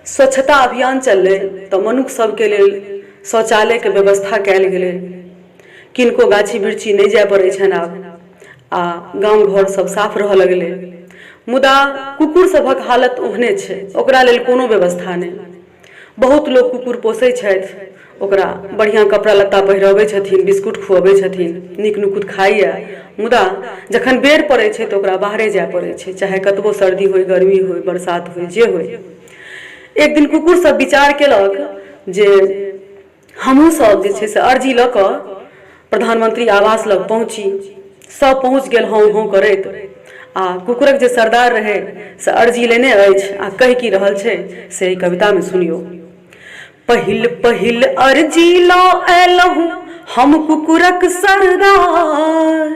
स्वच्छता अभियान चललै तऽ मनुख सबके लेल शौचालय के व्यवस्था कयल गेलै। किनको गाछी वृक्षी नहीं जाय पड़ै छनि आब आ गाम घर सब साफ रहऽ लगलै। मुदा कुकुर सभक हालत ओहने छै, ओकरा लेल कोनो व्यवस्था नहीं। बहुत लोग कुकुर पोसै छथि, ओकरा बढ़िया कपड़ा लत्ता पहिरबै छथिन, बिस्कुट खुअबै छथिन, नीक नुकुत खाइए। मुदा जखन बेर पड़ै छै तऽ ओकरा बाहरे जाय पड़ै छै, चाहे कतबो सर्दी होय, गर्मी होय, बरसात होय, जे होय। एक दिन कुकुर सब विचार केलक जे हमहूँ सब जे छै से अर्जी लऽ कऽ प्रधानमंत्री आवास लग पहुँची। सब पहुँच गेल हाँ हाँ करैत, आ कुकुरक जे सरदार रहै से अर्जी लेने अछि आ कहि की रहल छै से एहि कविता में सुनियौ। पहिल पहिल अर्जी लऽ अयलहुँ हम कुकुरक सरदार,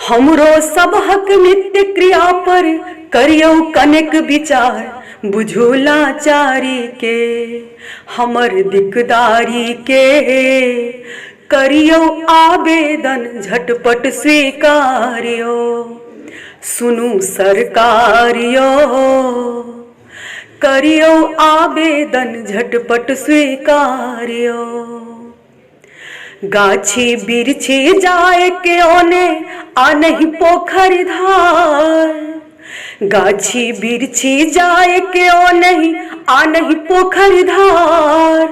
हमरो सबहक नित्य क्रिया पर करियौ कनेक विचार। बुझू लाचारी के हमर दिकदारी के, करियौ आवेदन झटपट स्वीकारियो। सुनू सरकारियो, करियौ आवेदन झटपट स्वीकारियो। गाछी बिरछी जाए के ओने आ नहीं पोखर धार, गाछी बिरछी जाए के ओ नहीं आ नहीं पोखर धार।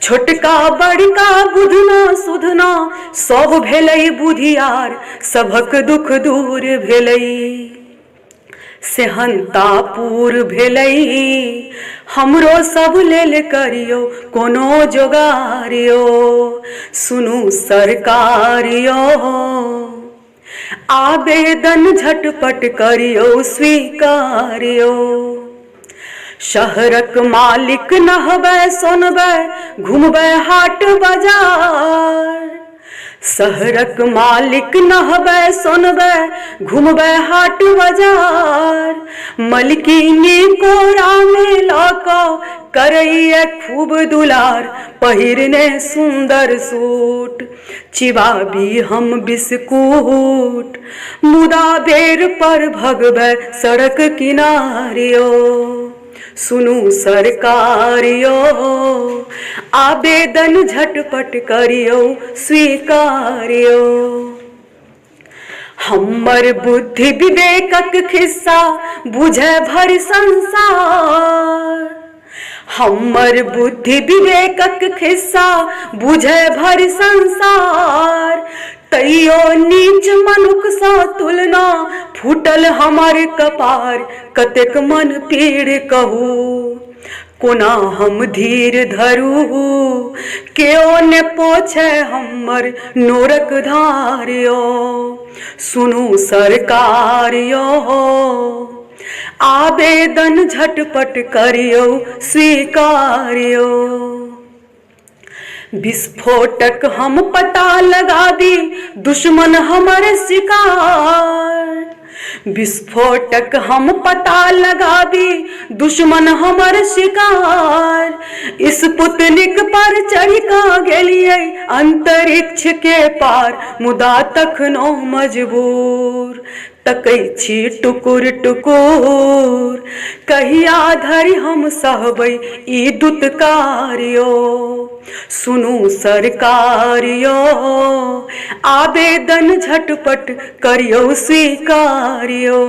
छोटका बड़का बुधना सुधना सब भेलै बुधियार, सभक दुख दूर भेलै सेहनतापुर भेलै। हमरो सब लेल करियो कोनो जोगारियो। सुनू सरकारियो, आवेदन झटपट करियो स्वीकारियो। शहरक मालिक नहबै सोनबै घूमबै हाट बाजार, शहरक मालिक नहबै सोनबै घूमबै हाट बाजार। मलकिनी कोरा में लऽ कऽ करैए खूब दुलार, पहिरने सुंदर सूट चिबाबी हम बिस्कुट। मुदा बेर पर भगबै सड़क किनारियो। सुनू सरकारियो, आवेदन झटपट करियो स्वीकारियो। हमर बुद्धि विवेकक खिस्सा बुझै भरि संसार, हमर बुद्धि विवेकक खिस्सा बुझै भरि संसार। तैयो नीच मनुख सँ तुलना फूटल हमर कपार। कतेक मन पीड़ कहू कोना हम धीर धरू, केओ ने पोछे हमर नोरक धारियो। सुनू सरकारियो, आवेदन झटपट करियो स्वीकारियो। विस्फोटक हम पता लगाबी दुश्मन हमर शिकार, विस्फोटक हम पता लगाबी दुश्मन हमर शिकार। स्पुतनिक पर चढ़ कऽ गेलियै अंतरिक्ष के पार, मुदा तखनो मजबूर तकै छी टुकुर टुकुर। कहिया धरि हम सहबै ई दुत्कारियो। सुनू सरकारियो, आवेदन झटपट करियो स्वीकारियो।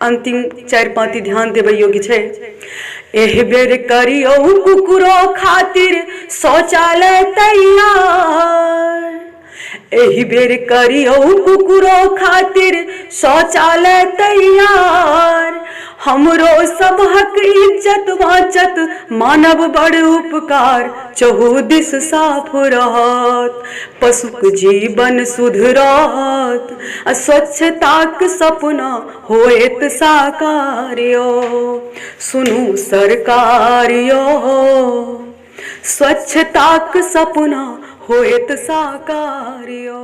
अंतिम 4 पंक्ति ध्यान देबै योग्य छै। एहि बेर करियो कुकुरो खातिर शौचालय तैयार, एहि बेर करियो कुकुरो खातिर शौचालय तैयार। हमरो सबहक इज्जत बाँचत मानव बड़ उपकार। चहु दिस साफ रहत पशुक जीवन सुधरत, स्वच्छताक सपना होएत साकारियो। सुनू सरकारियो, स्वच्छताक सपना होएत साकारियो।